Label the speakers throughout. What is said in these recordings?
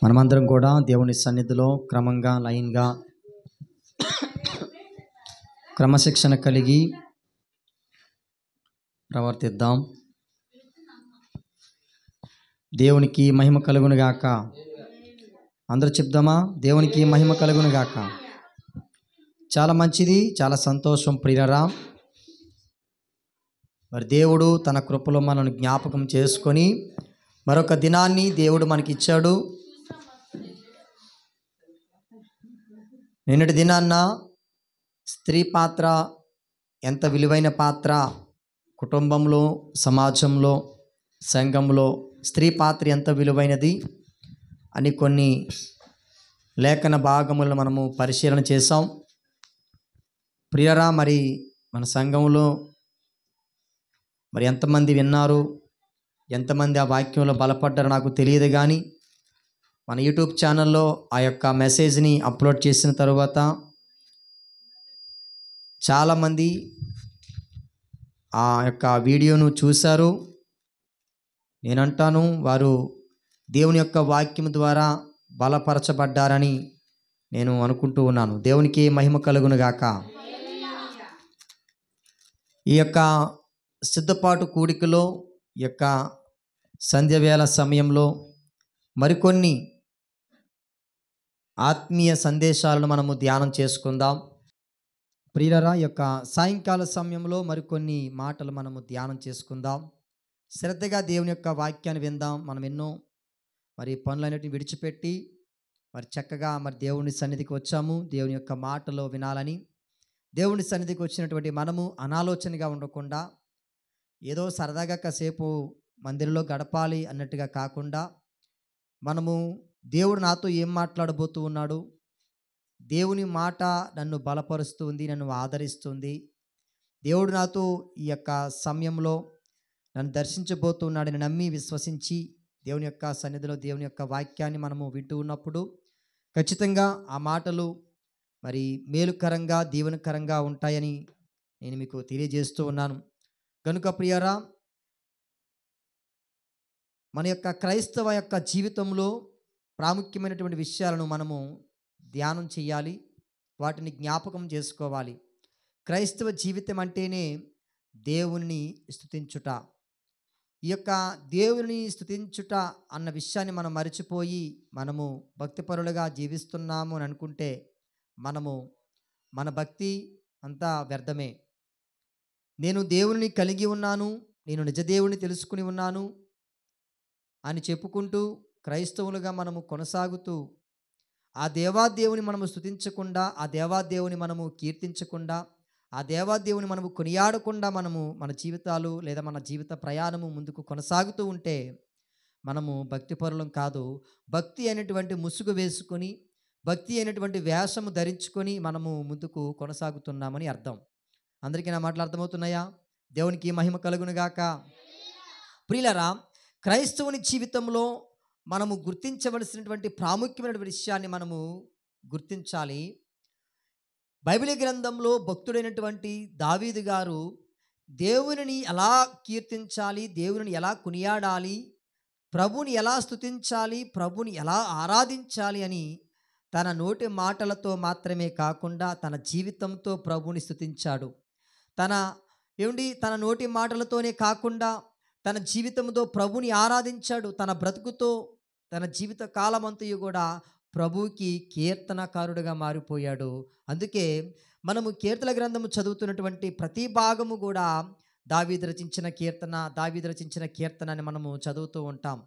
Speaker 1: మనమందరం కూడా దేవుని సన్నిధిలో క్రమంగా లైన్గా క్రమశిక్షణ కలిగి ప్రవర్తిద్దాం. దేవునికి మహిమ కలుగును గాక. అందరూ చెప్దామా? దేవునికి మహిమ కలుగును గాక. చాలా మంచిది, చాలా సంతోషం ప్రియరా. మరి దేవుడు తన కృపలో మనల్ని జ్ఞాపకం చేసుకొని మరొక దినాన్ని దేవుడు మనకిచ్చాడు. నిన్నటి దినాన్న స్త్రీ పాత్ర ఎంత విలువైన పాత్ర, కుటుంబంలో, సమాజంలో, సంఘంలో స్త్రీ పాత్ర ఎంత విలువైనది అని కొన్ని లేఖన భాగములను మనము పరిశీలన చేసాం. ప్రియరా, మరి మన సంఘంలో మరి ఎంతమంది విన్నారు, ఎంతమంది ఆ వాక్యంలో బలపడ్డారో నాకు తెలియదు. కానీ మన యూట్యూబ్ ఛానల్లో ఆ యొక్క మెసేజ్ని అప్లోడ్ చేసిన తర్వాత చాలామంది ఆ యొక్క వీడియోను చూశారు. నేనంటాను, వారు దేవుని యొక్క వాక్యం ద్వారా బలపరచబడ్డారని నేను అనుకుంటూ ఉన్నాను. దేవునికి మహిమ కలుగును గాక. ఈ యొక్క సిద్ధపాటు కూడికలో, ఈ యొక్క సంధ్యవేళ సమయంలో మరికొన్ని ఆత్మీయ సందేశాలను మనము ధ్యానం చేసుకుందాం. ప్రియులరా, ఈ యొక్క సాయంకాల సమయంలో మరికొన్ని మాటలు మనము ధ్యానం చేసుకుందాం. శ్రద్ధగా దేవుని యొక్క వాక్యాన్ని విందాం. మనం ఎన్నో మరి పనులన్నిటిని విడిచిపెట్టి మరి చక్కగా మరి దేవుని సన్నిధికి వచ్చాము. దేవుని యొక్క మాటలో వినాలని దేవుని సన్నిధికి వచ్చినటువంటి మనము అనాలోచనగా ఉండకుండా ఏదో సరదాగా కాసేపు మందిరంలో గడపాలి అన్నట్టుగా కాకుండా మనము దేవుడు నాతో ఏం మాట్లాడబోతూ ఉన్నాడు, దేవుని మాట నన్ను బలపరుస్తుంది, నన్ను ఆదరిస్తుంది, దేవుడు నాతో ఈ యొక్క సమయంలో నన్ను దర్శించబోతున్నాడని నమ్మి విశ్వసించి దేవుని యొక్క సన్నిధిలో దేవుని యొక్క వాక్యాన్ని మనము వింటూ ఉన్నప్పుడు ఖచ్చితంగా ఆ మాటలు మరి మేలుకరంగా దీవెనకరంగా ఉంటాయని నేను మీకు తెలియజేస్తూ ఉన్నాను. కనుక ప్రియరా, మన యొక్క క్రైస్తవ యొక్క జీవితంలో ప్రాముఖ్యమైనటువంటి విషయాలను మనము ధ్యానం చేయాలి, వాటిని జ్ఞాపకం చేసుకోవాలి. క్రైస్తవ జీవితం అంటేనే దేవుని స్తుతించుట. ఈ యొక్క దేవుని స్తుతించుట అన్న విషయాన్ని మనం మరిచిపోయి మనము భక్తిపరులుగా జీవిస్తున్నాము అని అనుకుంటే మన భక్తి అంతా వ్యర్థమే. నేను దేవుని కలిగి ఉన్నాను, నేను నిజ దేవుని తెలుసుకుని ఉన్నాను అని చెప్పుకుంటూ క్రైస్తవులుగా మనము కొనసాగుతూ ఆ దేవాదేవుని మనము స్తుతించకుండా, ఆ దేవాదేవుని మనము కీర్తించకుండా, ఆ దేవాదేవుని మనము కొనియాడకుండా మనము మన జీవితాలు లేదా మన జీవిత ప్రయాణము ముందుకు కొనసాగుతూ ఉంటే మనము భక్తిపరులం కాదు. భక్తి అనేటువంటి ముసుగు వేసుకొని, భక్తి అయినటువంటి వేషము ధరించుకొని మనము ముందుకు కొనసాగుతున్నామని అర్థం. అందరికీ నా మాటలు అర్థమవుతున్నాయా? దేవునికి మహిమ కలుగును గాక. ప్రియులరా, క్రైస్తవుని జీవితంలో మనము గుర్తించవలసినటువంటి ప్రాముఖ్యమైన విషయాన్ని మనము గుర్తించాలి. బైబిల్ గ్రంథంలో భక్తుడైనటువంటి దావీదు గారు దేవునిని ఎలా కీర్తించాలి, దేవునిని ఎలా కొనియాడాలి, ప్రభుని ఎలా స్తుతించాలి, ప్రభుని ఎలా ఆరాధించాలి అని తన నోటి మాటలతో మాత్రమే కాకుండా తన జీవితంతో ప్రభుని స్తుతించాడు. తన నోటి మాటలతోనే కాకుండా తన జీవితంతో ప్రభుని ఆరాధించాడు. తన బ్రతుకుతో తన జీవిత కాలమంతయు కూడా ప్రభువుకి కీర్తనకారుడిగా మారిపోయాడు. అందుకే మనము కీర్తన గ్రంథము చదువుతున్నటువంటి ప్రతి భాగము కూడా దావీదు రచించిన కీర్తన అని మనము చదువుతూ ఉంటాం.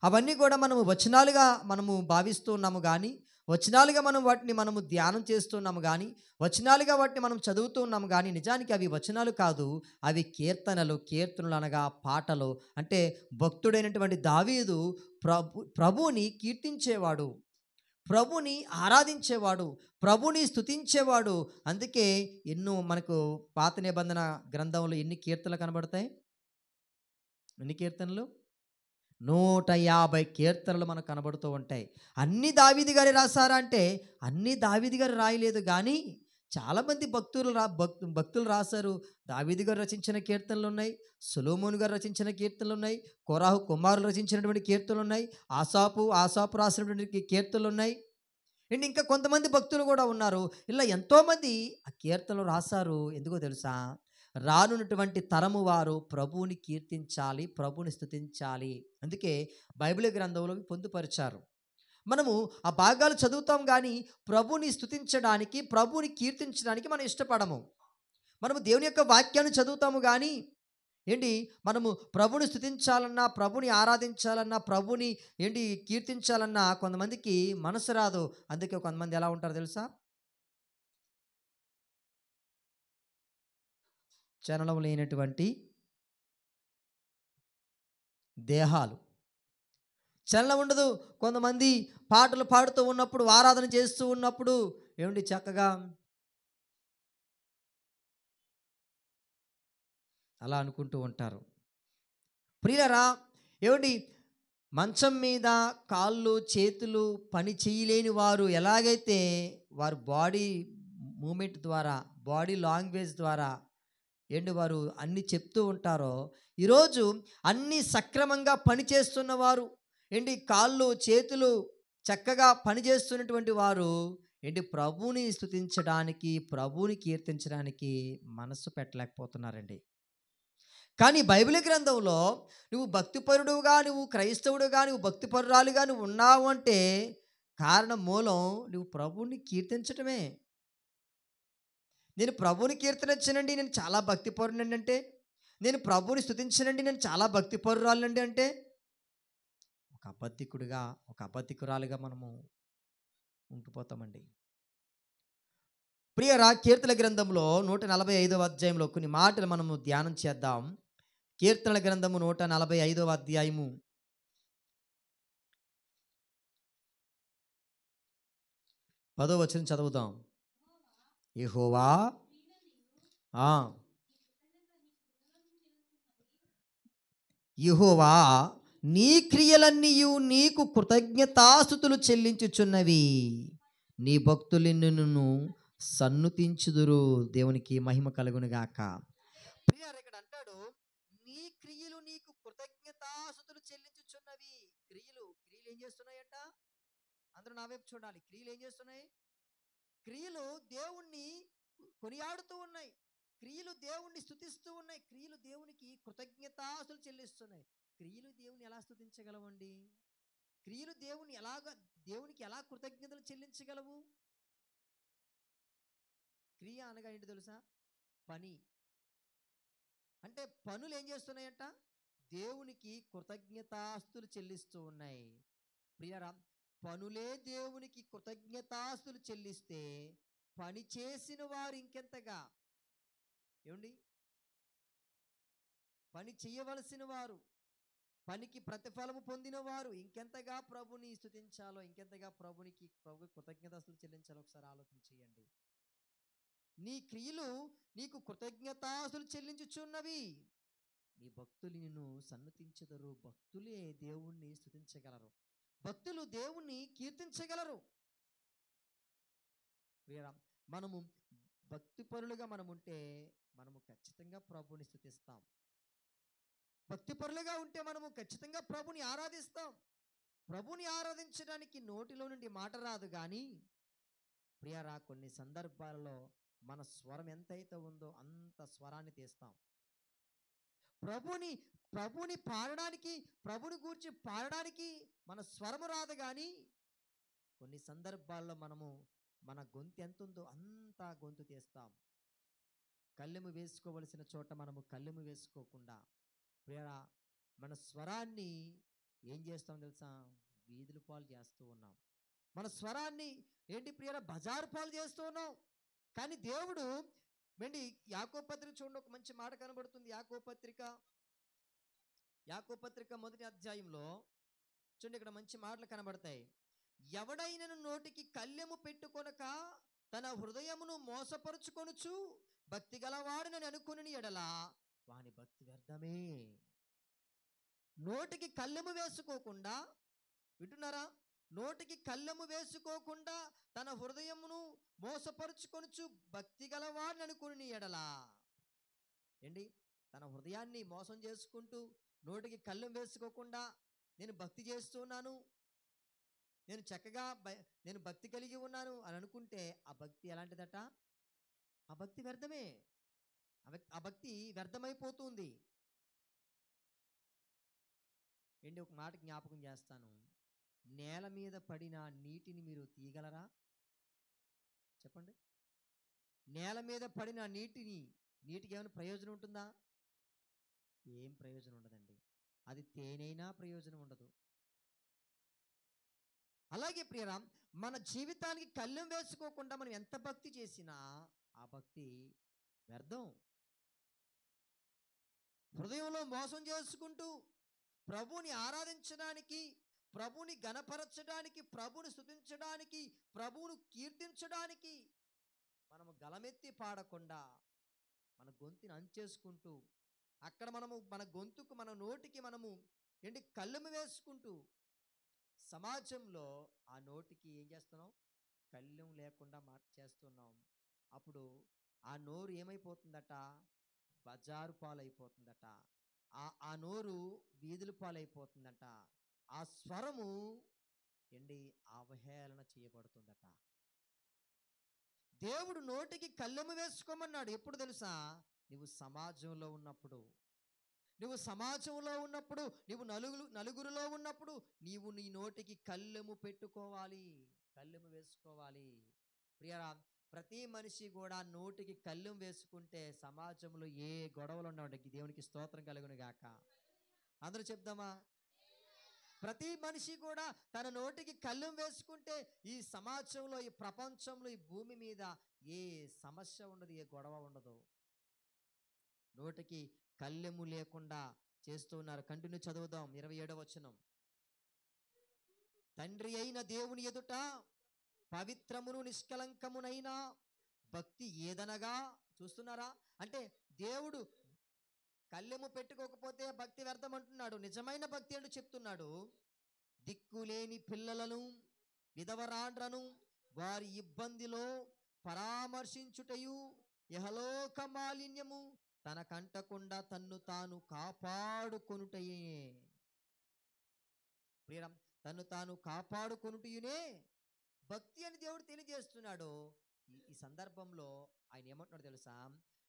Speaker 1: అవన్నీ కూడా మనము వచనాలుగా మనము భావిస్తూ ఉన్నాము, కానీ వచనాలుగా వాటిని మనము ధ్యానం చేస్తున్నాము, కానీ వచనాలుగా వాటిని మనం చదువుతూ ఉన్నాము, కానీ నిజానికి అవి వచనాలు కాదు, అవి కీర్తనలు అనగా పాటలు. అంటే భక్తుడైనటువంటి దావీదు ప్రభుని కీర్తించేవాడు, ప్రభుని ఆరాధించేవాడు, ప్రభుని స్తుతించేవాడు. అందుకే మనకు పాత నిబంధన గ్రంథంలో ఎన్ని కీర్తనలు కనబడతాయి? ఎన్ని కీర్తనలు? 150 కీర్తనలు మనకు కనబడుతూ ఉంటాయి. అన్ని దావీదు గారు రాశారా అంటే అన్ని దావీదు గారు రాయలేదు, కానీ చాలామంది భక్తులు రాశారు. దావీదు గారు రచించిన కీర్తనలు ఉన్నాయి, సొలొమోను గారు రచించిన కీర్తనలు ఉన్నాయి, కోరాహు కుమారులు రచించినటువంటి కీర్తనలు ఉన్నాయి, ఆసాపు రాసినటువంటి కీర్తనలు ఉన్నాయి. అండ్ ఇంకా కొంతమంది భక్తులు కూడా ఉన్నారు. ఇలా ఎంతోమంది ఆ కీర్తనలు రాశారు. ఎందుకో తెలుసా? రానున్నటువంటి తరము వారు ప్రభువుని కీర్తించాలి, ప్రభువుని స్తుతించాలి. అందుకే బైబిల్ గ్రంథంలో పొందుపరిచారు. మనము ఆ భాగాలు చదువుతాం కానీ ప్రభువుని స్తుతించడానికి, ప్రభువుని కీర్తించడానికి మనం ఇష్టపడము. మనము దేవుని యొక్క వాక్యాన్ని చదువుతాము కానీ మనము ప్రభుని స్తుతించాలన్నా, ప్రభుని ఆరాధించాలన్నా, ప్రభుని కీర్తించాలన్నా కొంతమందికి మనసు రాదు. అందుకే కొంతమంది ఎలా ఉంటారో తెలుసా? చలనం లేనటువంటి దేహాలు. చలనం ఉండదు. కొంతమంది పాటలు పాడుతూ ఉన్నప్పుడు, ఆరాధన చేస్తూ ఉన్నప్పుడు చక్కగా అలా అనుకుంటూ ఉంటారు. ప్రియులారా, మంచం మీద కాళ్ళు చేతులు పని చేయలేని వారు ఎలాగైతే వారు బాడీ మూమెంట్ ద్వారా, బాడీ లాంగ్వేజ్ ద్వారా వారు అన్నీ చెప్తూ ఉంటారో, ఈరోజు అన్నీ సక్రమంగా పనిచేస్తున్న వారు కాళ్ళు చేతులు చక్కగా పనిచేస్తున్నటువంటి వారు ప్రభువుని స్తుతించడానికి, ప్రభువుని కీర్తించడానికి మనసు పెట్టలేకపోతున్నారండి. కానీ బైబిల్ గ్రంథంలో నువ్వు భక్తిపరుడుగా, నువ్వు క్రైస్తవుడుగా, నువ్వు భక్తిపరురాలుగా నువ్వు ఉన్నావు అంటే కారణం మూలం నువ్వు ప్రభువుని కీర్తించటమే. నేను ప్రభువుని కీర్తనించనండి, నేను చాలా భక్తిపరునండి అంటే, నేను ప్రభువుని స్తుతించనండి, నేను చాలా భక్తిపరురాలండి అంటే, ఒక అబద్ధికుడిగా, ఒక అబద్ధికురాలుగా మనము ఉండిపోతామండి. ప్రియరా, కీర్తన గ్రంథంలో 145వ అధ్యాయంలో కొన్ని మాటలు మనము ధ్యానం చేద్దాం. కీర్తనల గ్రంథము 145వ అధ్యాయము 10వ వచనం చదువుదాం. యెహోవా యెహోవా నీ క్రియలన్నీయు నీకు కృతజ్ఞతాస్తుతులు చెల్లించుచున్నవి, నీ భక్తులు నిన్ను సన్నుతించుదురు. దేవునికి మహిమ కలుగును గాక. ప్రియులారా, ఇక్కడ అంటాడు నీ క్రియలు నీకు కృతజ్ఞతాస్తుతులు చెల్లించుచున్నవి. క్రియలు ఏం చేస్తున్నాయట? అందరూ నా వైపు చూడాలి. క్రియలు ఏం చేస్తున్నాయి? క్రియలు దేవుణ్ణి కొనియాడుతూ ఉన్నాయి, క్రియలు దేవుణ్ణి స్తుతిస్తూ ఉన్నాయి, క్రియలు దేవునికి కృతజ్ఞతాస్తుతులు చెల్లిస్తున్నాయి. క్రియలు దేవుని ఎలా స్తుతించగలవండి? క్రియలు దేవునికి ఎలా కృతజ్ఞతలు చెల్లించగలవు? క్రియ అనగా ఏంటి తెలుసా? పని. అంటే పనులు ఏం చేస్తున్నాయట? దేవునికి కృతజ్ఞతాస్తుతులు చెల్లిస్తూ ఉన్నాయి. ప్రియరా, పనులే దేవునికి కృతజ్ఞతాస్తుతులు చెల్లిస్తే పని చేసిన వారు ఇంకెంతగా పని చేయవలసిన వారు, పనికి ప్రతిఫలము పొందిన వారు ఇంకెంతగా ప్రభుని స్తుతించాలో, ఇంకెంతగా ప్రభు కృతజ్ఞతాస్తుతులు చెల్లించాలో ఒకసారి ఆలోచన చేయండి. నీ క్రియలు నీకు కృతజ్ఞతాస్తుతులు చెల్లించుచున్నవి, నీ భక్తులు నిన్ను సన్నుతించెదరు. భక్తులే దేవుణ్ణి స్తుతించగలరు, భక్తులు దేవుణ్ణి కీర్తించగలరు. మనము భక్తిపరులుగా మనముంటే మనము ఖచ్చితంగా ప్రభుని స్తుతిస్తాం. భక్తిపరులుగా ఉంటే మనము ఖచ్చితంగా ప్రభుని ఆరాధిస్తాం. ప్రభుని ఆరాధించడానికి నోటిలో నుండి మాట రాదు కానీ ప్రియరా, కొన్ని సందర్భాలలో మన స్వరం ఎంతైతే ఉందో అంత స్వరాన్ని తీస్తాం. ప్రభుని పాడడానికి, ప్రభుని గూర్చి పాడడానికి మన స్వరము రాదు కానీ కొన్ని సందర్భాల్లో మనము మన గొంతు ఎంత ఉందో అంత గొంతు తీస్తాం. కళ్ళెము వేసుకోవలసిన చోట మనము కళ్ళెము వేసుకోకుండా ప్రియరా, మన స్వరాన్ని ఏం చేస్తాం తెలుసా? వీధుల పాలు చేస్తూ ఉన్నాం. మన స్వరాన్ని ప్రియరా, బజారు పాలు చేస్తూ ఉన్నాం. కానీ దేవుడు యాకోబు పత్రిక చూడండి, ఒక మంచి మాట కనబడుతుంది. యాకోబు పత్రిక 1వ అధ్యాయంలో చూడండి, ఇక్కడ మంచి మాటలు కనబడతాయి. ఎవడైనను నోటికి కళ్ళెము పెట్టుకొనక తన హృదయమును మోసపరుచుకొనుచు భక్తి గలవాడనని అనుకుని ఎడల వాని భక్తి వ్యర్థమే. నోటికి కళ్ళెము వేసుకోకుండా, వింటున్నారా? నోటికి కళ్ళెము వేసుకోకుండా తన హృదయమును మోసపరుచుకొనుచు భక్తి గలవాడిని అనుకుని ఎడలా ఏంటి, తన హృదయాన్ని మోసం చేసుకుంటూ నోటికి కళ్ళెం వేసుకోకుండా నేను భక్తి చేస్తున్నాను, నేను చక్కగా నేను భక్తి కలిగి ఉన్నాను అని అనుకుంటే ఆ భక్తి ఎలాంటిదట? ఆ భక్తి వ్యర్థమే. ఆ భక్తి వ్యర్థమైపోతుంది. ఏంటి, ఒక మాట జ్ఞాపకం చేస్తాను. నేల మీద పడిన నీటిని మీరు తీయగలరా? చెప్పండి. నేల మీద పడిన నీటికి ఏమైనా ప్రయోజనం ఉంటుందా? ఏం ప్రయోజనం ఉండదండి. అది తేనైనా ప్రయోజనం ఉండదు. అలాగే ప్రియరా, మన జీవితానికి కళ్ళెం వేసుకోకుండా మనం ఎంత భక్తి చేసినా ఆ భక్తి వ్యర్థం. హృదయంలో మోసం చేసుకుంటూ ప్రభుని ఆరాధించడానికి, ప్రభుని గణపరచడానికి, ప్రభుని స్తుతించడానికి, ప్రభువును కీర్తించడానికి మనము గలమెత్తి పాడకుండా మన గొంతుని అంచేసుకుంటూ అక్కడ మనము మన గొంతుకు మన నోటికి మనము ఏంటి కళ్ళెము వేసుకుంటూ సమాజంలో ఆ నోటికి ఏం చేస్తున్నాం? కళ్ళెం లేకుండా చేస్తున్నాం. అప్పుడు ఆ నోరు ఏమైపోతుందట? బజారు పాలైపోతుందట. ఆ నోరు వీధుల పాలైపోతుందట. ఆ స్వరము ఏంటి అవహేళన చేయబడుతుందట. దేవుడు నోటికి కళ్ళెము వేసుకోమన్నాడు. ఎప్పుడు తెలుసా? నువ్వు సమాజంలో ఉన్నప్పుడు, నువ్వు నలుగురిలో ఉన్నప్పుడు నీవు నీ నోటికి కళ్ళెము పెట్టుకోవాలి, కళ్ళెము వేసుకోవాలి. ప్రియరా, ప్రతి మనిషి కూడా నోటికి కళ్ళెం వేసుకుంటే సమాజంలో ఏ గొడవలు ఉండవు. దేవునికి స్తోత్రం కలుగును గాక. అందరూ చెప్దామా? ప్రతి మనిషి కూడా తన నోటికి కళ్ళెం వేసుకుంటే ఈ సమాజంలో, ఈ ప్రపంచంలో, ఈ భూమి మీద ఏ సమస్య ఉండదు, ఏ గొడవ ఉండదు. నోటికి కళ్ళెము లేకుండా చేస్తూ ఉన్నారు. కంటిన్యూ చదువుదాం. 27వ వచనం. తండ్రి అయిన దేవుని ఎదుట పవిత్రమును నిష్కలంకమునైన భక్తి ఏదనగా, చూస్తున్నారా? అంటే దేవుడు కళ్ళెము పెట్టుకోకపోతే భక్తి వ్యర్థం అంటున్నాడు. నిజమైన భక్తి అంటూ చెప్తున్నాడు. దిక్కులేని పిల్లలను, విధవరాండ్రను వారి ఇబ్బందిలో పరామర్శించుటయు, యహలోక మాలిన్యము తన కంటకుండా తన్ను తాను కాపాడుకొనుటయే. ప్రియరం, తన్ను తాను కాపాడుకొనుటయునే భక్తి అని దేవుడు తెలియజేస్తున్నాడు. ఈ సందర్భంలో ఆయన ఏమంటున్నాడు తెలుసా?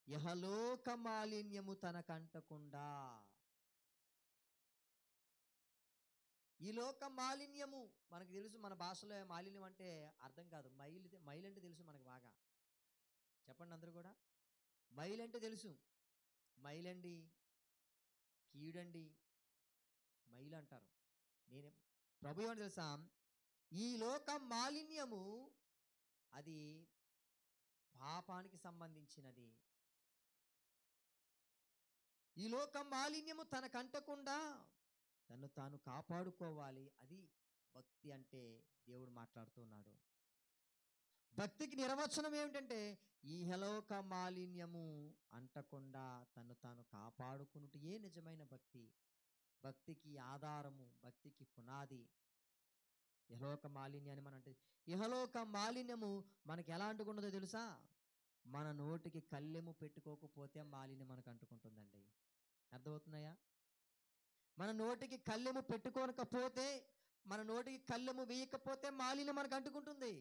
Speaker 1: యహలోక మాలిన్యము తన కంటకుండా. ఈ లోక మాలిన్యము మనకు తెలుసు. మన భాషలో మాలిన్యం అంటే అర్థం కాదు. మైల్ అంటే తెలుసు మనకు బాగా. చెప్పండి అందరూ కూడా. మైల్ అంటే తెలుసు. మైలండి, కీడండి, మైలు అంటారు. ప్రభు ఏమని తెలుసా? ఈ లోక మాలిన్యము అది పాపానికి సంబంధించినది. ఈ లోక మాలిన్యము తనకంటకుండా తను తాను కాపాడుకోవాలి. అది భక్తి అంటే దేవుడు మాట్లాడుతున్నాడు. భక్తికి నిర్వచనం ఏమిటంటే ఈ హలోక మాలిన్యము అంటకుండా తను తాను కాపాడుకున్నటే నిజమైన భక్తి. భక్తికి ఆధారము, భక్తికి పునాది ఇహలోక మాలిన్యాన్ని. మనం అంటే ఇహలోక మాలిన్యము మనకి ఎలా అంటుకుంటుందో తెలుసా? మన నోటికి కళ్ళెము పెట్టుకోకపోతే మాలిన్యం మనకు అంటుకుంటుందండి. అర్థమవుతున్నాయా? మన నోటికి కళ్ళెము పెట్టుకోకపోతే, మన నోటికి కళ్ళెము వేయకపోతే మాలిన్యం మనకు అంటుకుంటుంది.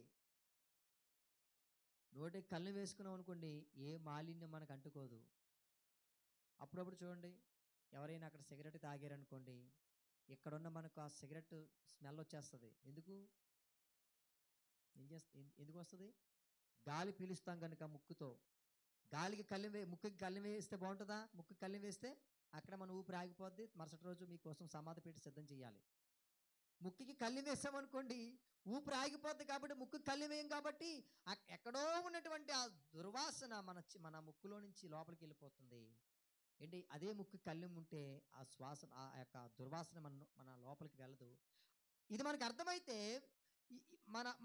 Speaker 1: నోటికి కళ్ళెం వేసుకున్నాం అనుకోండి, ఏ మాలిన్యం మనకు అంటుకోదు. అప్పుడప్పుడు చూడండి, ఎవరైనా అక్కడ సిగరెట్ తాగారనుకోండి, ఇక్కడున్న మనకు ఆ సిగరెట్ స్మెల్ వచ్చేస్తుంది. ఎందుకు వస్తుంది? గాలి పీలుస్తాం కనుక ముక్కుతో. ముక్కుకి కళ్ళెం వేస్తే బాగుంటుందా? ముక్కుకి కళ్ళెం వేస్తే అక్కడ మన ఊపిరి ఆగిపోద్ది. మరుసటి రోజు మీకోసం సమాధి పెట్టి సిద్ధం చేయాలి. ముక్కుకి కళ్ళెం వేసామనుకోండి, ఊపిరి ఆగిపోద్ది. కాబట్టి ముక్కుకి కళ్ళెం వేయం కాబట్టి ఎక్కడో ఉన్నటువంటి ఆ దుర్వాసన మన ముక్కులో నుంచి లోపలికి వెళ్ళిపోతుంది. ఏంటి, అదే ముక్కు కళ్ళెం ఉంటే ఆ శ్వాస, ఆ యొక్క దుర్వాసన మన లోపలికి వెళ్ళదు. ఇది మనకు అర్థమైతే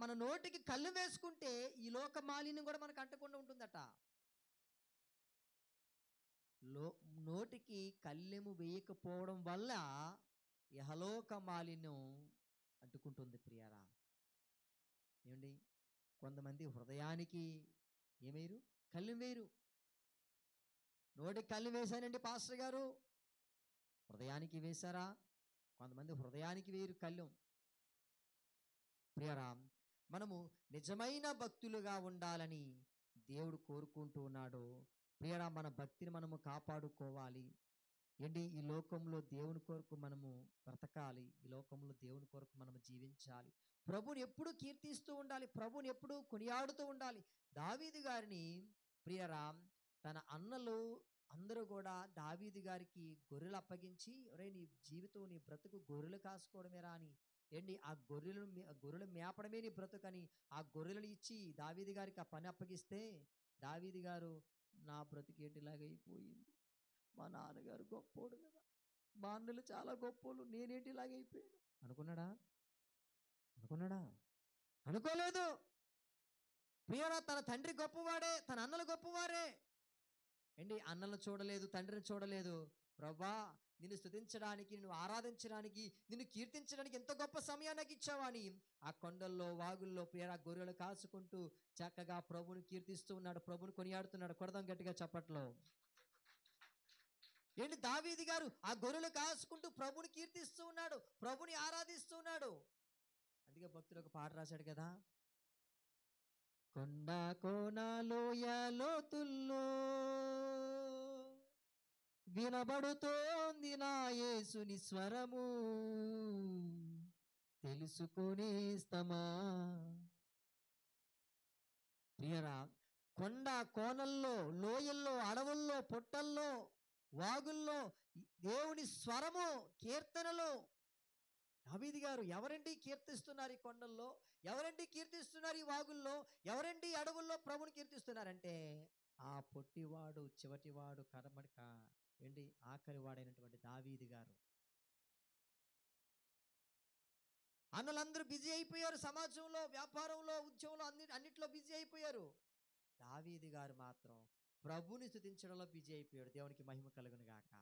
Speaker 1: మన నోటికి కళ్ళెం వేసుకుంటే ఈ లోక మాలిన్యం కూడా మనకు అంటకుండా ఉంటుందట. నోటికి కళ్ళెము వేయకపోవడం వల్ల ఇహలోక మాలిన్యం అడ్డుకుంటుంది ప్రియారా. ఏమండి, కొంతమంది హృదయానికి ఏమేరు, కళ్ళు వేరు. నోటికి కళ్ళు వేశానండి పాస్టర్ గారు, హృదయానికి వేశారా? కొంతమంది హృదయానికి వేరు కళ్ళు. ప్రియరా, మనము నిజమైన భక్తులుగా ఉండాలని దేవుడు కోరుకుంటూ ఉన్నాడు. ప్రియరా, మన భక్తిని మనము కాపాడుకోవాలి. ఏంటి, ఈ లోకంలో దేవుని కొరకు మనము బ్రతకాలి, ఈ లోకంలో దేవుని కొరకు మనము జీవించాలి, ప్రభుని ఎప్పుడు కీర్తిస్తూ ఉండాలి, ప్రభుని ఎప్పుడు కొనియాడుతూ ఉండాలి. దావీదు గారిని ప్రియరా, తన అన్నలు అందరూ కూడా దావీదు గారికి గొర్రెలు అప్పగించి, ఒరే నీ జీవితం నీ బ్రతుకు గొర్రెలు కాసుకోవడమేరా అని, ఏంటి ఆ గొర్రెలు మేపడమే నీ బ్రతుకని ఆ గొర్రెలను ఇచ్చి దావీదు గారికి ఆ పని అప్పగిస్తే, దావీదు గారు నా బ్రతికేటిలాగైపోయింది, మా నాన్నగారు గొప్పోడు కదా, మా అన్నలు చాలా గొప్పోళ్ళు, నేనేటిలాగైపోయాను అనుకున్నాడా? అనుకోలేదు. ప్రియరా, తన తండ్రి గొప్పవాడే, తన అన్నలు గొప్పవారే. ఏంటి, అన్నలను చూడలేదు, తండ్రిని చూడలేదు. ప్రభా, నిన్ను స్తుతించడానికి, నిన్ను ఆరాధించడానికి, నిన్ను కీర్తించడానికి ఎంత గొప్ప సమయాన్ని నాకు ఇచ్చావని ఆ కొండల్లో వాగుల్లో ప్రియరా గొర్రెలు కాచుకుంటూ చక్కగా ప్రభుని కీర్తిస్తూ ఉన్నాడు, ప్రభుని కొనియాడుతున్నాడు. కొడదాం గట్టిగా చప్పట్లో. ఏంటి, దావీదు గారు ఆ గొర్రెలు కాచుకుంటూ ప్రభుని కీర్తిస్తూ ఉన్నాడు, ప్రభుని ఆరాధిస్తూ ఉన్నాడు. అందుకే భక్తుడు ఒక పాట రాశాడు కదా, కొండ కోన లోయ లోతుల్లో వినబడుతోంది నా యేసుని స్వరము, తెలుసుకునేస్తమా. ప్రియరా, కొండ కోనల్లో, లోయల్లో, అడవుల్లో, పొట్టల్లో, వాగుల్లో దేవుని స్వరము, కీర్తనలు. దావీదు గారు ఎవరండి కీర్తిస్తున్నారు ఈ కొండల్లో, ఎవరండి కీర్తిస్తున్నారు ఈ వాగుల్లో, ఎవరండి అడవుల్లో ప్రభుని కీర్తిస్తున్నారంటే ఆ పొట్టివాడు, చివటివాడు, కడమడక ఏంటి ఆఖరి వాడైనటువంటి దావీదు గారు. అన్నలందరూ బిజీ అయిపోయారు, సమాజంలో, వ్యాపారంలో, ఉద్యోగంలో, అన్నిట్లో బిజీ అయిపోయారు. దావీదు గారు మాత్రం ప్రభుని స్తుతించడంలో బిజీ అయిపోయాడు. దేవునికి మహిమ కలుగును గాక.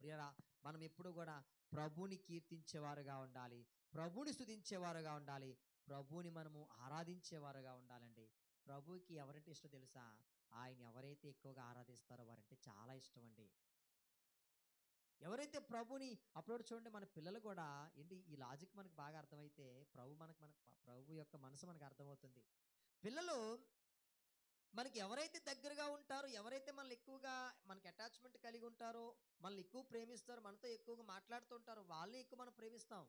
Speaker 1: ప్రియరా, మనం ఎప్పుడు కూడా ప్రభుని కీర్తించేవారుగా ఉండాలి, ప్రభుని స్తుతించేవారుగా ఉండాలి, ప్రభుని మనము ఆరాధించేవారుగా ఉండాలండి. ప్రభుకి ఎవరంటే ఇష్టం తెలుసా? ఆయన ఎవరైతే ఎక్కువగా ఆరాధిస్తారో వారంటే చాలా ఇష్టం అండి. ఎవరైతే ప్రభుని అప్పుడు చూడండి, మన పిల్లలు కూడా ఏంటి, ఈ లాజిక్ మనకు బాగా అర్థమైతే ప్రభు యొక్క మనసు మనకు అర్థమవుతుంది. పిల్లలు మనకి ఎవరైతే దగ్గరగా ఉంటారో, ఎవరైతే మనల్ని ఎక్కువగా మనకి అటాచ్మెంట్ కలిగి ఉంటారో, మనల్ని ఎక్కువ ప్రేమిస్తారో, మనతో ఎక్కువగా మాట్లాడుతూ ఉంటారో, వాళ్ళని ఎక్కువ మనం ప్రేమిస్తాం.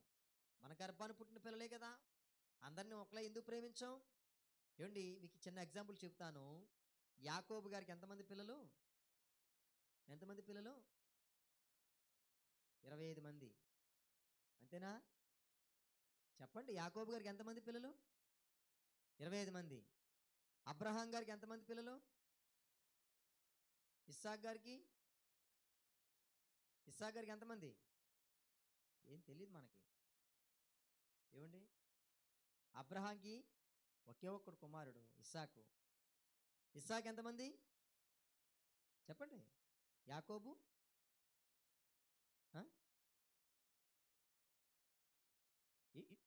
Speaker 1: మన గర్భాన్ని పుట్టిన పిల్లలే కదా, అందరినీ ఒకలా ఎందుకు ప్రేమించాం? ఏమండి, మీకు చిన్న ఎగ్జాంపుల్ చెప్తాను. యాకోబు గారికి ఎంతమంది పిల్లలు? 25 మంది, అంతేనా? చెప్పండి, యాకోబు గారికి ఎంతమంది పిల్లలు? 25 మంది. అబ్రహాం గారికి ఎంతమంది పిల్లలు? ఇస్సాక్ గారికి ఎంతమంది? ఏం తెలియదు మనకి. ఏమండి, అబ్రహాంకి ఒకే ఒక్కడు కుమారుడు ఇస్సాకు. ఇస్సాక్ ఎంతమంది చెప్పండి? యాకోబు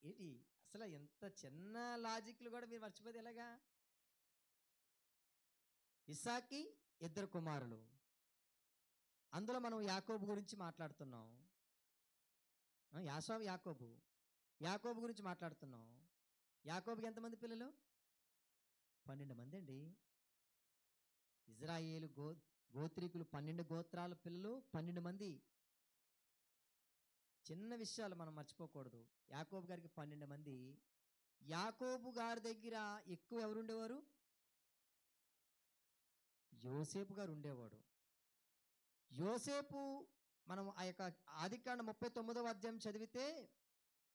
Speaker 1: ఏంటి అసలు, ఎంత చిన్న లాజిక్లు కూడా మీరు మర్చిపోతే ఎలాగా? ఇస్సాక్కి 2 కుమారులు, అందులో మనం యాకోబు గురించి మాట్లాడుతున్నాం. యాకోబు గురించి మాట్లాడుతున్నాం. యాకోబుకి ఎంతమంది పిల్లలు? 12 మంది అండి. ఇజ్రాయేలు గోత్రికులు 12 గోత్రాల పిల్లలు 12 మంది. చిన్న విషయాలు మనం మర్చిపోకూడదు. యాకోబు గారికి 12 మంది. యాకోబు గారి దగ్గర ఎక్కువ ఎవరు ఉండేవారు? యోసేపు గారు ఉండేవాడు. యోసేపు, మనం ఆ యొక్క ఆదికాండం 39వ అధ్యాయం చదివితే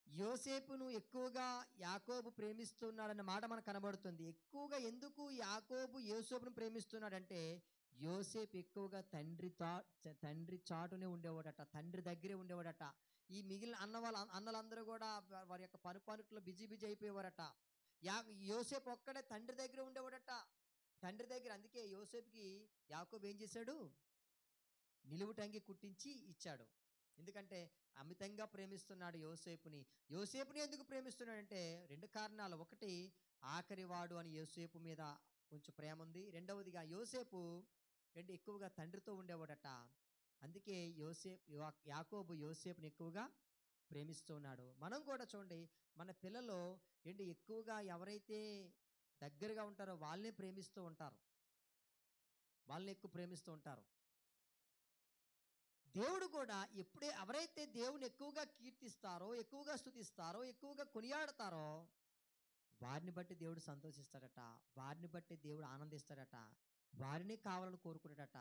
Speaker 1: యోసేపును ఎక్కువగా యాకోబు ప్రేమిస్తున్నాడన్న మాట మనకు కనబడుతుంది. ఎక్కువగా ఎందుకు యాకోబు యోసేపును ప్రేమిస్తున్నాడంటే, యోసేపు ఎక్కువగా తండ్రి చాటునే ఉండేవాడట, తండ్రి దగ్గరే ఉండేవాడట. ఈ మిగిలిన అన్నలందరూ కూడా వారి యొక్క పనుట్లో బిజీ అయిపోయేవారట. యోసేపు ఒక్కడే తండ్రి దగ్గర ఉండేవాడట, తండ్రి దగ్గర. అందుకే యోసేపుకి యాకోబు ఏం చేశాడు? నిలువుటంగి కుట్టించి ఇచ్చాడు. ఎందుకంటే అమితంగా ప్రేమిస్తున్నాడు యోసేపుని. యోసేపుని ఎందుకు ప్రేమిస్తున్నాడంటే 2 కారణాలు. ఒకటి, ఆఖరివాడు అని యోసేపు మీద కొంచెం ప్రేమ ఉంది. రెండవదిగా యోసేపు ఎక్కువగా తండ్రితో ఉండేవాడట. అందుకే యాకోబు యోసేపుని ఎక్కువగా ప్రేమిస్తూ ఉన్నాడు. మనం కూడా చూడండి, మన పిల్లలు ఎక్కువగా ఎవరైతే దగ్గరగా ఉంటారో వాళ్ళనే ప్రేమిస్తూ ఉంటారు. వాళ్ళని ఎక్కువ ప్రేమిస్తూ ఉంటారు. దేవుడు కూడా ఎవరైతే దేవుని ఎక్కువగా కీర్తిస్తారో, ఎక్కువగా స్తుతిస్తారో, ఎక్కువగా కొనియాడతారో వారిని బట్టి దేవుడు సంతోషిస్తాడట. వారిని బట్టి దేవుడు ఆనందిస్తాడట. వారిని కావాలని కోరుకున్నాడట.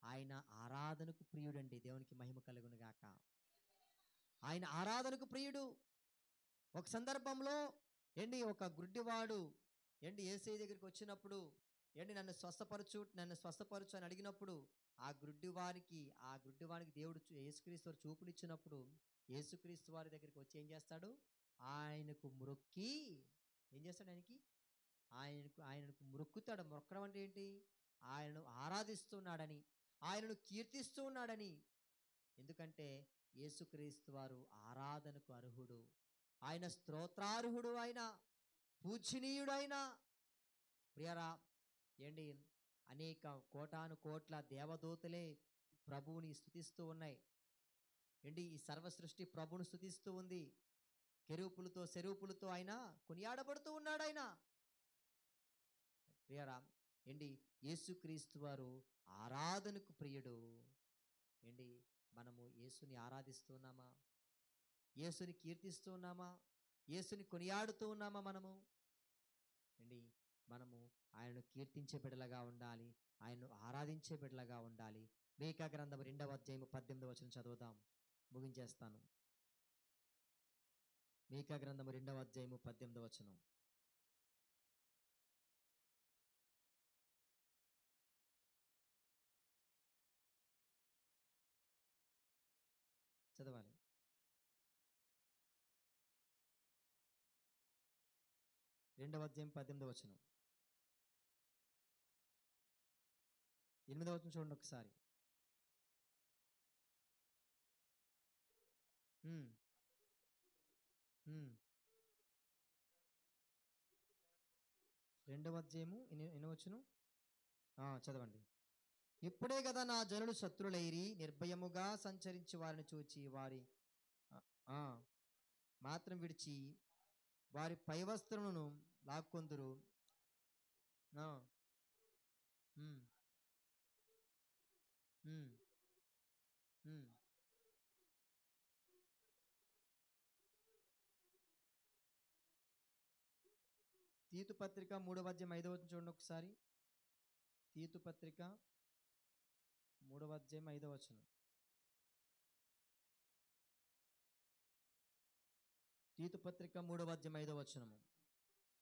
Speaker 1: ఆయన ఆరాధనకు ప్రియుడండి. దేవునికి మహిమ కలుగును గాక. ఆయన ఆరాధనకు ప్రియుడు. ఒక సందర్భంలో ఒక గుడ్డివాడు యేసయ్య దగ్గరికి వచ్చినప్పుడు నన్ను స్వస్థపరచు అని అడిగినప్పుడు ఆ గుడ్డివానికి దేవుడు యేసుక్రీస్తు వారు చూపునిచ్చినప్పుడు యేసుక్రీస్తు వారి దగ్గరికి వచ్చి ఏం చేస్తాడు? ఆయనకు మొక్కి ఏం చేస్తాడు? ఆయనకు మొక్కుతాడు. మొక్కడం అంటే ఏంటి? ఆయనను ఆరాధిస్తున్నాడని, ఆయనను కీర్తిస్తూ ఉన్నాడని. ఎందుకంటే యేసుక్రీస్తు వారు ఆరాధనకు అర్హుడు. ఆయన స్తోత్రార్హుడు. ఆయన పూజనీయుడైన ప్రియరా అనేక కోటాను కోట్ల దేవదూతలే ప్రభువుని స్తుతిస్తూ ఉన్నాయి. ఈ సర్వ సృష్టి ప్రభువును స్తుతిస్తూ ఉంది. కెరూపులతో సెరూపులతో ఆయన కొనియాడబడుతూ ఉన్నాడు. ఆయన ప్రియరా యేసుక్రీస్తు వారు ఆరాధనకు ప్రియుడు. మనము యేసుని ఆరాధిస్తున్నామా? యేసుని కీర్తిస్తూ ఉన్నామా? యేసుని కొనియాడుతూ ఉన్నామా? మనము ఆయనను కీర్తించే బిడ్డలుగా ఉండాలి. ఆయనను ఆరాధించే బిడ్డలుగా ఉండాలి. మీకా గ్రంథం 2వ అధ్యాయము 18వ వచనం చదువుదాం, ముగించేస్తాను. మీకా గ్రంథము 2వ అధ్యాయము 18వ వచనం. చదవాలి. 2వ అధ్యాయం 18వ వచనం. 8వ వచనం చూడండి ఒకసారి. ఉమ్, ఉమ్. 2వ అధ్యాయము ఎన్నో వచనం చదవండి. ఇప్పుడే కదా నా జనులు శత్రులైరి, నిర్భయముగా సంచరించి వారిని చూచి వారి మాత్రం విడిచి వారి పైవస్త్రములను లాక్కొందురు. తీతు పత్రిక 3వ అధ్యాయం 5వ వచనం చూడండి ఒకసారి. తీతు పత్రిక 3వ అధ్యాయం 5వ వచనం. తీతు పత్రిక 3వ అధ్యాయం 5వ వచనము.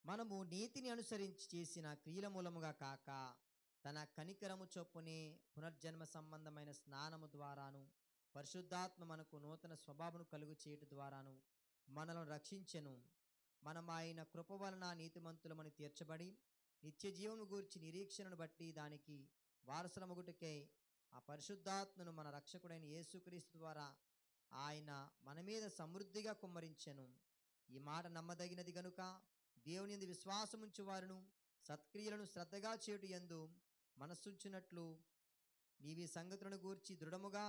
Speaker 1: మనము నీతిని అనుసరించి చేసిన క్రియల మూలముగా కాక తన కనికరము చొప్పునే పునర్జన్మ సంబంధమైన స్నానము ద్వారాను పరిశుద్ధాత్మ మనకు నూతన స్వభావము కలుగు చేయట ద్వారాను మనలను రక్షించెను. మనం ఆయన కృప వలన నీతిమంతులమని తీర్చబడి నిత్య జీవము గూర్చి నిరీక్షణను బట్టి దానికి వారసులమగుటకై ఆ పరిశుద్ధాత్మను మన రక్షకుడైన యేసుక్రీస్తు ద్వారా ఆయన మన మీద సమృద్ధిగా కుమ్మరించెను. ఈ మాట నమ్మదగినది గనుక దేవుని యందు విశ్వాసముంచు వారును సత్క్రియలను శ్రద్ధగా చేటు యందు మనస్సుంచినట్లు నీవి సంగతులను గూర్చి దృఢముగా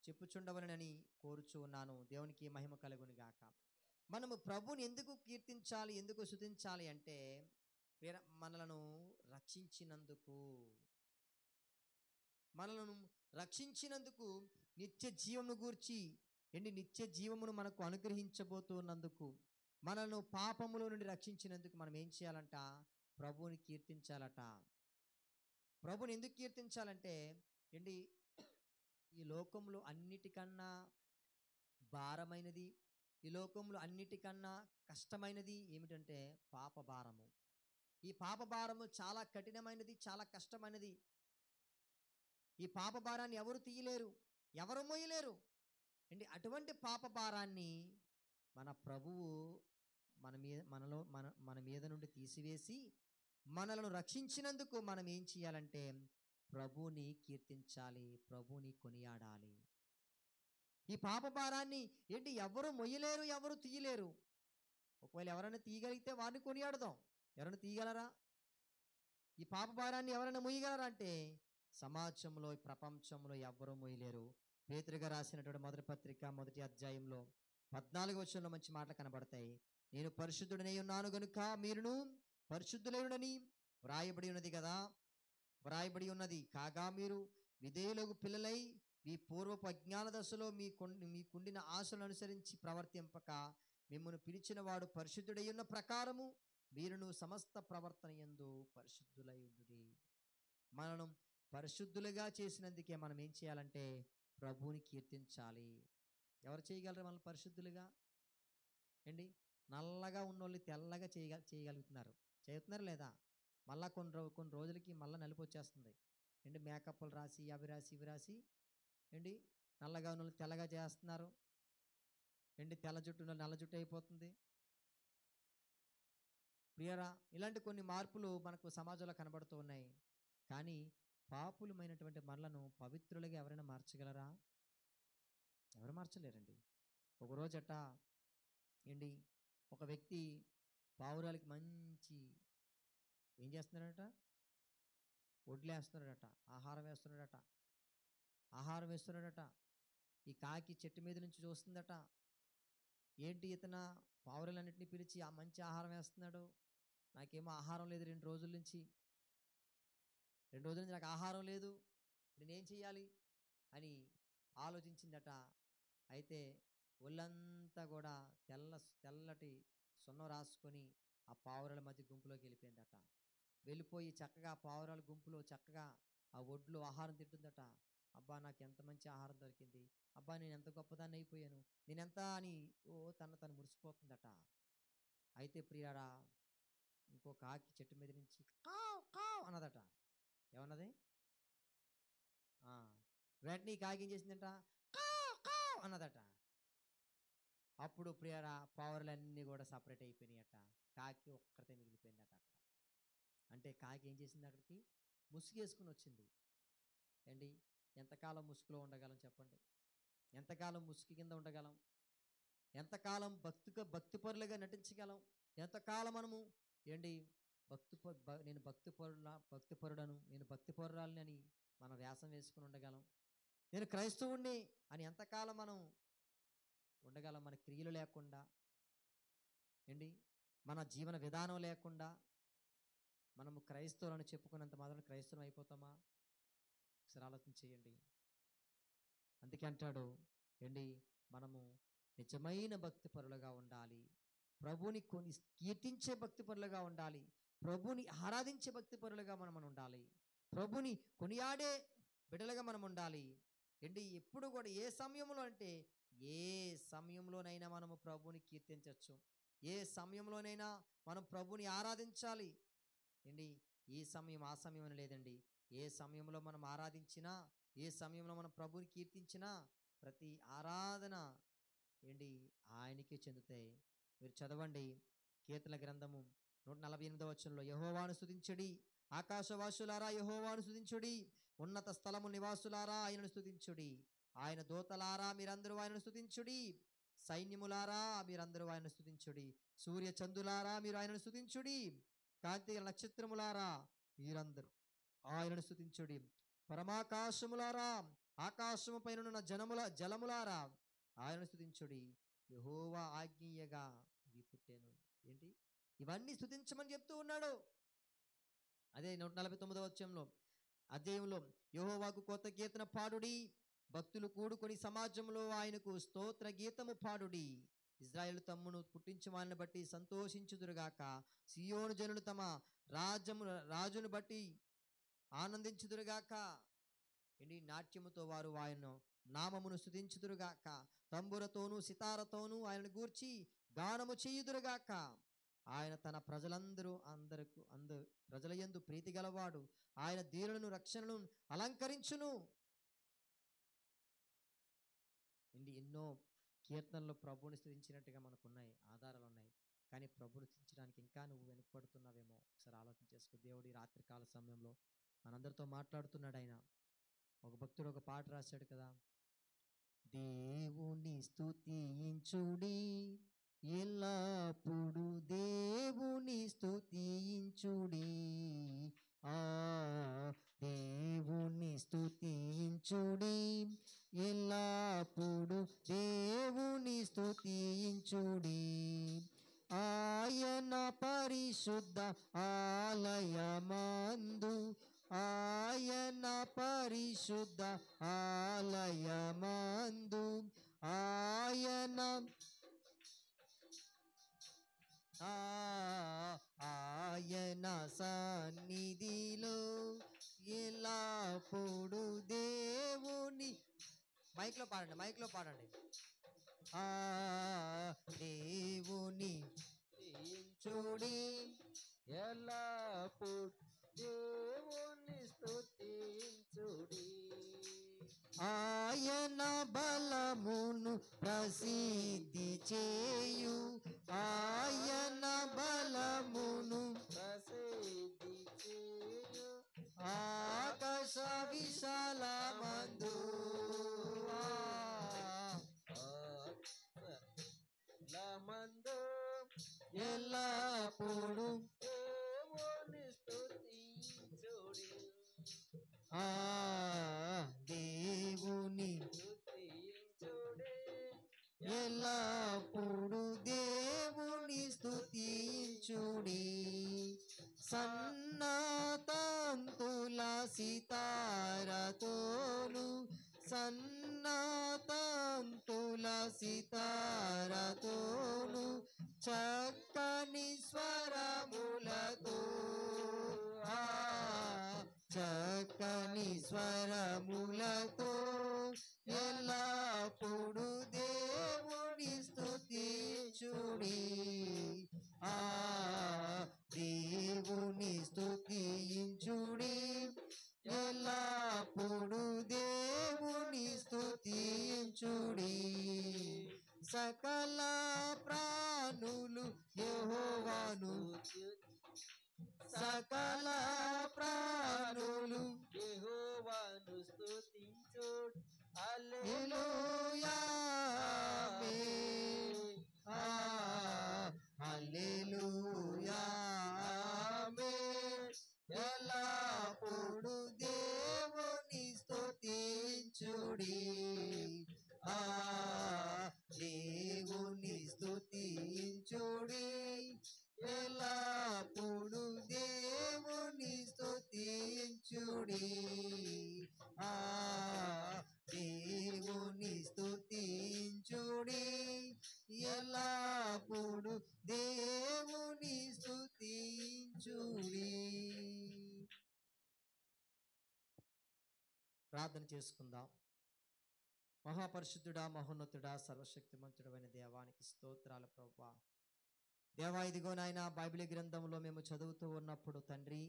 Speaker 1: చెప్పుచుండవలనని కోరుచూ ఉన్నాను. దేవునికి మహిమ కలుగును గాక. మనము ప్రభుని ఎందుకు కీర్తించాలి, ఎందుకు స్తుతించాలి అంటే మనలను రక్షించినందుకు నిత్య జీవమును గూర్చి నిత్య జీవమును మనకు అనుగ్రహించబోతున్నందుకు, మనను పాపములో నుండి రక్షించినందుకు మనం ఏం చేయాలంట? ప్రభువుని కీర్తించాలట. ప్రభుని ఎందుకు కీర్తించాలంటే ఈ లోకంలో అన్నిటికన్నా భారమైనది, ఈ లోకంలో అన్నిటికన్నా కష్టమైనది ఏమిటంటే పాప భారము. ఈ పాప భారము చాలా కఠినమైనది, చాలా కష్టమైనది. ఈ పాప భారాన్ని ఎవరు తీయలేరు, ఎవరు మోయలేరు. అటువంటి పాప భారాన్ని మన ప్రభువు మన మీద నుండి తీసివేసి మనలను రక్షించినందుకు మనం ఏం చేయాలంటే ప్రభువుని కీర్తించాలి, ప్రభువుని కొనియాడాలి. ఈ పాప భారాన్ని ఏంటి ఎవరు మొయ్యలేరు, ఎవరు తీయలేరు. ఒకవేళ ఎవరైనా తీయగలిగితే వారిని కొనియాడదాం. ఎవరైనా తీయగలరా? ఈ పాప భారాన్ని ఎవరైనా మొయ్యగలరా అంటే సమాజంలో, ఈ ప్రపంచంలో ఎవ్వరూ మొయ్యలేరు. పేతురుగా రాసినటువంటి మొదటి పత్రిక మొదటి అధ్యాయంలో 14వ వచనంలో మంచి మాటలు కనబడతాయి. నేను పరిశుద్ధుడనై ఉన్నాను గనుక మీరును పరిశుద్ధులైనని వ్రాయబడి ఉన్నది కదా. వ్రాయబడి ఉన్నది కాగా మీరు విధేయులకు పిల్లలై మీ పూర్వపు అజ్ఞాన దశలో మీకుండిన ఆశలను అనుసరించి ప్రవర్తింపక మిమ్మల్ని పిలిచిన వాడు పరిశుద్ధుడై ఉన్న ప్రకారము మీరును సమస్త ప్రవర్తన యందు పరిశుద్ధులై ఉండుడి. మనం పరిశుద్ధులుగా చేసినందుకే మనం ఏం చేయాలంటే ప్రభువుని కీర్తించాలి. ఎవరు చేయగలరు మనల్ని పరిశుద్ధులుగా? ఏంటి, నల్లగా ఉన్నోళ్ళు తెల్లగా చేయగలుగుతున్నారు. చేస్తున్నారు లేదా? మళ్ళా కొన్ని రోజులకి మళ్ళీ నలుపు వచ్చేస్తుంది. ఏంటి, మేకప్లు రాసి అవి రాసి ఇవి రాసి ఏంటి నల్లగా ఉన్న వాళ్ళు తెల్లగా చేస్తున్నారు. ఏంటి, తెల్ల జుట్టు ఉన్న నల్ల జుట్టు అయిపోతుంది. ప్రియరా, ఇలాంటి కొన్ని మార్పులు మనకు సమాజంలో కనబడుతూ ఉన్నాయి. కానీ పాపులమైనటువంటి మనలను పవిత్రులుగా ఎవరైనా మార్చగలరా? ఎవరు మార్చలేరండి. ఒకరోజట ఏంటి, ఒక వ్యక్తి పావురాలకి మంచి ఏం చేస్తున్నాడట, వడ్లేస్తున్నాడట, ఆహారం వేస్తున్నాడట. ఈ కాకి చెట్టు మీద నుంచి చూస్తుందట. ఏంటి, ఇతన పావురాలన్నింటినీ పిలిచి ఆ మంచి ఆహారం వేస్తున్నాడు, నాకేమో ఆహారం లేదు, 2 రోజుల నుంచి నాకు ఆహారం లేదు, నేనేం చేయాలి అని ఆలోచించిందట. అయితే ఒళ్ళంతా కూడా తెల్లటి సున్నం రాసుకొని ఆ పావురాల మధ్య గుంపులోకి వెళ్ళిపోయిందట. వెళ్ళిపోయి చక్కగా ఆ పావురాల గుంపులో చక్కగా ఆ ఒడ్లు ఆహారం తింటుందట. అబ్బా, నాకు ఎంత మంచి ఆహారం దొరికింది, అబ్బా నేను ఎంత గొప్పదాన్ని అయిపోయాను, నేనెంత అని తను మురిసిపోతుందట. అయితే ప్రియారా, ఇంకో కాకి చెట్టు మీద నుంచి కావ్ కావ్ అన్నదట. ఏమన్నది? వెంటనే ఈ కాకి ఏం చేసిందట, కావ్ కావ్ అన్నదట. అప్పుడు ప్రియారా పావురాలన్నీ కూడా సపరేట్ అయిపోయినాయట. కాకి ఒక్కతే మిగిలిపోయిందట అక్కడ. అంటే కాకి ఏం చేసింది, అక్కడికి ముసుగేసుకుని వచ్చింది. ఏంటి, ఎంతకాలం ముసుగులో ఉండగలం చెప్పండి? ఎంతకాలం ముసుగు కింద ఉండగలం? ఎంతకాలం భక్తిపరులుగా నటించగలం? ఎంతకాలం మనము ఏంటి నేను భక్తిపరుడను, నేను భక్తిపరురాలని అని మన వ్యాసం వేసుకుని ఉండగలం? నేను క్రైస్తవుణ్ణి అని ఎంతకాలం మనం ఉండగలం? మన క్రియలు లేకుండా ఏంటి, మన జీవన విధానం లేకుండా మనము క్రైస్తవులను చెప్పుకున్నంత మాత్రం క్రైస్తవం అయిపోతామా? ఒకసారి ఆలోచన చేయండి. అందుకే అంటాడు ఏంటి, మనము నిజమైన భక్తిపరులుగా ఉండాలి, ప్రభుని కీర్తించే భక్తిపరులుగా ఉండాలి, ప్రభుని ఆరాధించే భక్తిపరులుగా మనం ఉండాలి, ప్రభుని కొనియాడే బిడ్డలుగా మనం ఉండాలి. ఏంటి, ఎప్పుడు కూడా ఏ సమయంలో అంటే ఏ సమయంలోనైనా మనము ప్రభుని కీర్తించవచ్చు, ఏ సమయంలోనైనా మనం ప్రభుని ఆరాధించాలి. ఏంటి, ఈ సమయం ఆ సమయం అని లేదండి. ఏ సమయంలో మనం ఆరాధించినా, ఏ సమయంలో మనం ప్రభుని కీర్తించినా ప్రతి ఆరాధన ఏంటి ఆయనకే చెందుతాయి. మీరు చదవండి కీర్తన గ్రంథము 148వ వచనంలో, యెహోవాను స్తుతించుడి, ఆకాశవాసులారా యెహోవాను స్తుతించుడి, ఉన్నత స్థలము నివాసులారా ఆయనను స్తుతించుడి, ఆయన దూతలారా మీరందరూ ఆయనను స్తుతించుడి, సైన్యములారా మీరందరూ ఆయనను స్తుతించుడి, సూర్య చంద్రులారా మీరు ఆయనను స్తుతించుడి, కాంతి నక్షత్రములారా మీరందరూ ఆయనను స్తుతించుడి, పరమాకాశములారా ఆకాశము పైన జలములారా ఆయనను స్తుతించుడి, యెహోవా ఆజ్ఞీయగా ఇవి పుట్టెను. ఏంటి, ఇవన్నీ స్తుతించమని చెప్తూ ఉన్నాడు. అదే 149వ అధ్యాయంలో యెహోవాకు కొత్త కీర్తన పాడుడి, భక్తులు కూడుకొని సమాజంలో ఆయనకు స్తోత్ర గీతము పాడుడి, ఇజ్రాయేలు తమ్మును పుట్టించు వారిని బట్టి సంతోషించుదురుగాక, సియోను జనులు తమ రాజును బట్టి ఆనందించుదురుగాక. ఏంటి, నాట్యముతో వారు ఆయన నామమును స్తుతించుదురుగాక, తంబురతోనూ సితారతోనూ ఆయనను గూర్చి గానము చేయుదురుగాక. ఆయన తన ప్రజల యందు ప్రీతి గలవాడు, ఆయన దీనులను రక్షణను అలంకరించును. ఎన్నో కీర్తనలు ప్రభువుని స్తుతించినట్టుగా మనకున్నాయి, ఆధారాలు ఉన్నాయి. కానీ ప్రభువుని స్తుతించడానికి ఇంకా నువ్వు వెనుకబడుతున్నావేమో ఒకసారి ఆలోచన చేసుకో. దేవుడి రాత్రికాల సమయంలో మనందరితో మాట్లాడుతున్నాడు. ఆయన ఒక భక్తుడు ఒక పాట రాశాడు కదా, దేవుని స్తుతించుడి, ఎల్లప్పుడు దేవుని స్తుతించుడి. ఆ దేవుని స్తుతించుడి, ఎల్లప్పుడు దేవుని స్తుతించుడి. ఆయన పరిశుద్ధ ఆలయమందు, ఆయన పరిశుద్ధ ఆలయమందు, ఆయన ఆయన సన్నిధిలో ఎల్లప్పుడు దేవుని మైక్లో పాడండి, మైక్లో పాడండి. దేవుని స్తుతించుడి,
Speaker 2: ఎల్లప్పుడు దేవుని స్తుతించుడి.
Speaker 1: ఆయన బలమును ప్రసిద్ధి చేయు, ఆయన బలమును
Speaker 2: ప్రసిద్ధి చేయు
Speaker 1: ఆకాశ విశాలమందు.
Speaker 2: లమందు
Speaker 1: ఎల్లప్పుడు
Speaker 2: దేవుని స్తుతించుడి.
Speaker 1: దేవుని
Speaker 2: స్తుతించుడి,
Speaker 1: ఎల్లప్పుడు దేవుని స్తుతించుడి. సన్నతంతుల సితారతోను, సన్నతంతుల సితారతోను, చక్కని స్వరములతో, చక్కని స్వరములతో ఎల్లప్పుడు దేవుని స్తుతించుడి. దేవుని స్తుతించుడి, ఎల్లప్పుడు దేవుని స్తుతించుడి. సకల ప్రాణులు యెహోవాను, సకల ప్రాణులు
Speaker 2: యెహోవాను స్తుతించుడి.
Speaker 1: హల్లెలూయా, ఆమేన్. హల్లెలూయా, ఆమేన్. ఎల్లప్పుడు దేవుని స్తుతించుడి. దేవుని స్తుతించుడి, ఎల్లప్పుడు దేవుని స్తుతించుడి. దేవుని స్తుతించుడి, ఎల్లప్పుడు దేవుని స్తుతించుడి. ప్రార్థన చేసుకుందాం. మహాపరిశుద్ధుడా, మహోన్నతుడా, సర్వశక్తిమంతుడైన దేవానికి స్తోత్రాలు ప్రభువా. దేవా, ఇదిగో నాయన, బైబిల్ గ్రంథంలో మేము చదువుతూ ఉన్నప్పుడు తండ్రి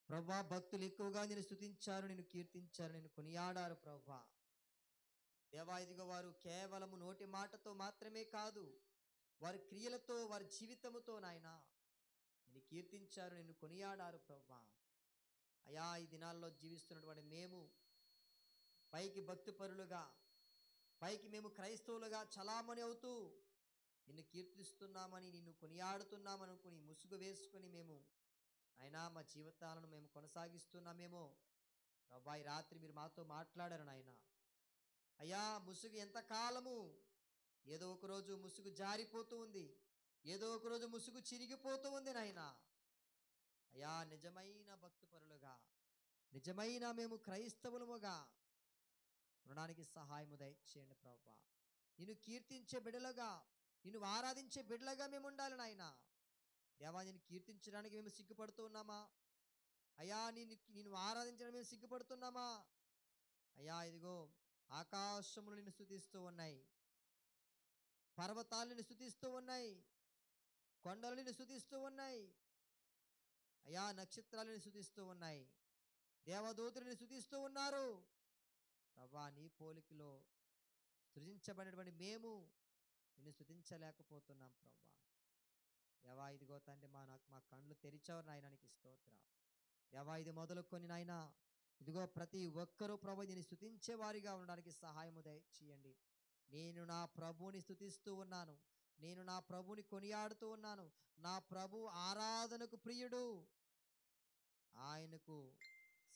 Speaker 1: ప్రభువా, భక్తులు ఎక్కువగా నేను స్తుతించారు, నేను కీర్తించారు, నేను కొనియాడారు ప్రభువా. దేవా, ఇదిగో వారు కేవలము నోటి మాటతో మాత్రమే కాదు, వారి క్రియలతో, వారి జీవితముతో నాయన నేను కీర్తించారు, నేను కొనియాడారు ప్రభువా. అయా, ఈ దినాల్లో జీవిస్తున్నటువంటి మేము పైకి భక్తిపరులుగా, పైకి మేము క్రైస్తవులుగా చలామణి అవుతూ నిన్ను కీర్తిస్తున్నామని, నిన్ను కొనియాడుతున్నామని అనుకుని ముసుగు వేసుకొని మేము అయినా మా జీవితాలను మేము కొనసాగిస్తున్నామేమో ప్రభా. ఈ రాత్రి మీరు మాతో మాట్లాడారు నాయన. అయ్యా, ముసుగు ఎంతకాలము, ఏదో ఒక రోజు ముసుగు జారిపోతూ ఉంది, ఏదో ఒక రోజు ముసుగు చిరిగిపోతూ ఉంది నాయన. అయ్యా, నిజమైన భక్తిపరులుగా, నిజమైన మేము క్రైస్తవులముగా ఉండడానికి సహాయము దయచేయండి ప్రభా. నిన్ను కీర్తించే బిడ్డలుగా, నిన్ను ఆరాధించే బిడ్డలుగా మేము ఉండాలి నాయన. దేవా, నేను కీర్తించడానికి మేము సిగ్గుపడుతూ ఉన్నామా అయ్యా? నిన్ను ఆరాధించడానికి మేము సిగ్గుపడుతున్నామా అయ్యా? ఇదిగో ఆకాశములు నిన్ను స్తుతిస్తూ ఉన్నాయి, పర్వతాలు నిన్ను స్తుతిస్తూ ఉన్నాయి, కొండలు నిన్ను స్తుతిస్తూ ఉన్నాయి అయ్యా, నక్షత్రాలు నిన్ను స్తుతిస్తూ ఉన్నాయి, దేవదూతలు నిన్ను స్తుతిస్తూ ఉన్నారు ప్రభా. నీ పోలికలో సృజించబడినటువంటి మేము నిన్ను స్తుతించలేకపోతున్నాం ప్రభా. దేవా, ఇదిగో తండ్రి, మా కళ్ళు తెరిచావు నాయన, నీకు స్తోత్రం. దేవా, ఇది మొదలుకొని నాయన ఇదిగో ప్రతి ఒక్కరూ ప్రభు దీన్ని స్తుతించే వారిగా ఉండడానికి సహాయము దయచేయండి. నేను నా ప్రభువుని స్తుతిస్తూ ఉన్నాను, నేను నా ప్రభుని కొనియాడుతూ ఉన్నాను, నా ప్రభు ఆరాధనకు ప్రియుడు, ఆయనకు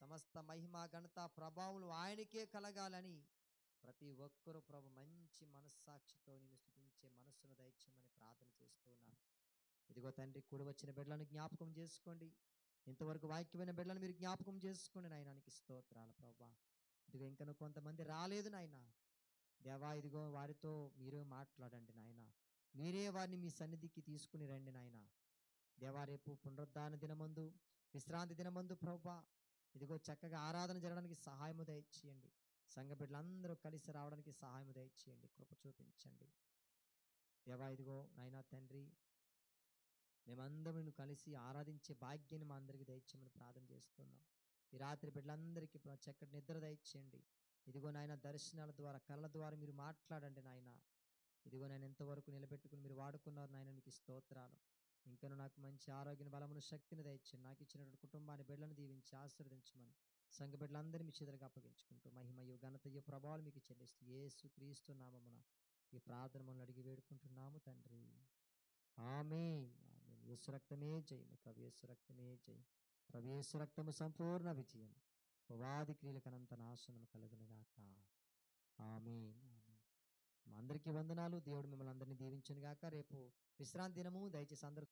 Speaker 1: సమస్త మహిమ ఘనత ప్రభావములు ఆయనకే కలగాలని ప్రతి ఒక్కరూ ప్రభు మంచి మనస్సాక్షితో నిన్ను స్తుతించే మనస్సును దయచేయమని ప్రార్థన చేస్తూ ఉన్నాను. ఇదిగో తండ్రి, కూడి వచ్చిన బిడ్డలను జ్ఞాపకం చేసుకోండి. ఇంతవరకు వాక్యమైన బిడ్డలను మీరు జ్ఞాపకం చేసుకోండి నాయనానికి స్తోత్రాలు ప్రభా. ఇదిగో ఇంకను కొంతమంది రాలేదు నాయన దేవా, ఇదిగో వారితో మీరే మాట్లాడండి నాయన. మీరే వారిని మీ సన్నిధికి తీసుకుని రండి నాయన దేవా. రేపు పునరుద్ధాన దినమందు, విశ్రాంతి దినమందు ప్రభా, ఇదిగో చక్కగా ఆరాధన జరగడానికి సహాయము దయచేయండి. సంఘ బిడ్డలందరూ కలిసి రావడానికి సహాయము దయచేయండి, కృప చూపించండి దేవా. ఇదిగో నాయనా తండ్రి, మేమందరం నిన్ను కలిసి ఆరాధించే భాగ్యాన్ని మా అందరికీ దయచేయమని ప్రార్థన చేస్తున్నాం. ఈ రాత్రి బిడ్డలందరికీ చక్కటి నిద్ర దయచేయండి. ఇదిగో నాయన, దర్శనాల ద్వారా, కళల ద్వారా మీరు మాట్లాడండి నాయన. ఇదిగో నేను ఎంతవరకు నిలబెట్టుకుని మీరు వాడుకున్నారు నాయన, మీకు స్తోత్రాలు. ఇంకను నాకు మంచి ఆరోగ్య బలమును శక్తిని దయచేయండి. నాకు ఇచ్చినటువంటి కుటుంబాన్ని బిడ్డలను దీవించి ఆశీర్వదించమని సంఘ బిడ్డలందరినీ మీ చేతులకు అప్పగించుకుంటూ మహిమయు ఘనతయు ప్రభావాలు మీకు చెల్లిస్తూ యేసు క్రీస్తు నామమున ఈ ప్రార్థన మనల్ని అడిగి వేడుకుంటున్నాము తండ్రి. ఆమేన్. ఆమేన్. యేసు రక్తమే జయము, ప్రభు యేసు రక్తమే జయం, ప్రభు యేసు రక్తము సంపూర్ణ విజయం, ఉపాధి క్రియలకనంత నాశనం కలుగునుగాక. ఆమేన్. ఆమేన్. మా అందరికీ వందనాలు. దేవుడు మిమ్మల్ని అందరినీ దీవించును గాక. రేపు విశ్రాంతి దినము, దయచేసి అందరూ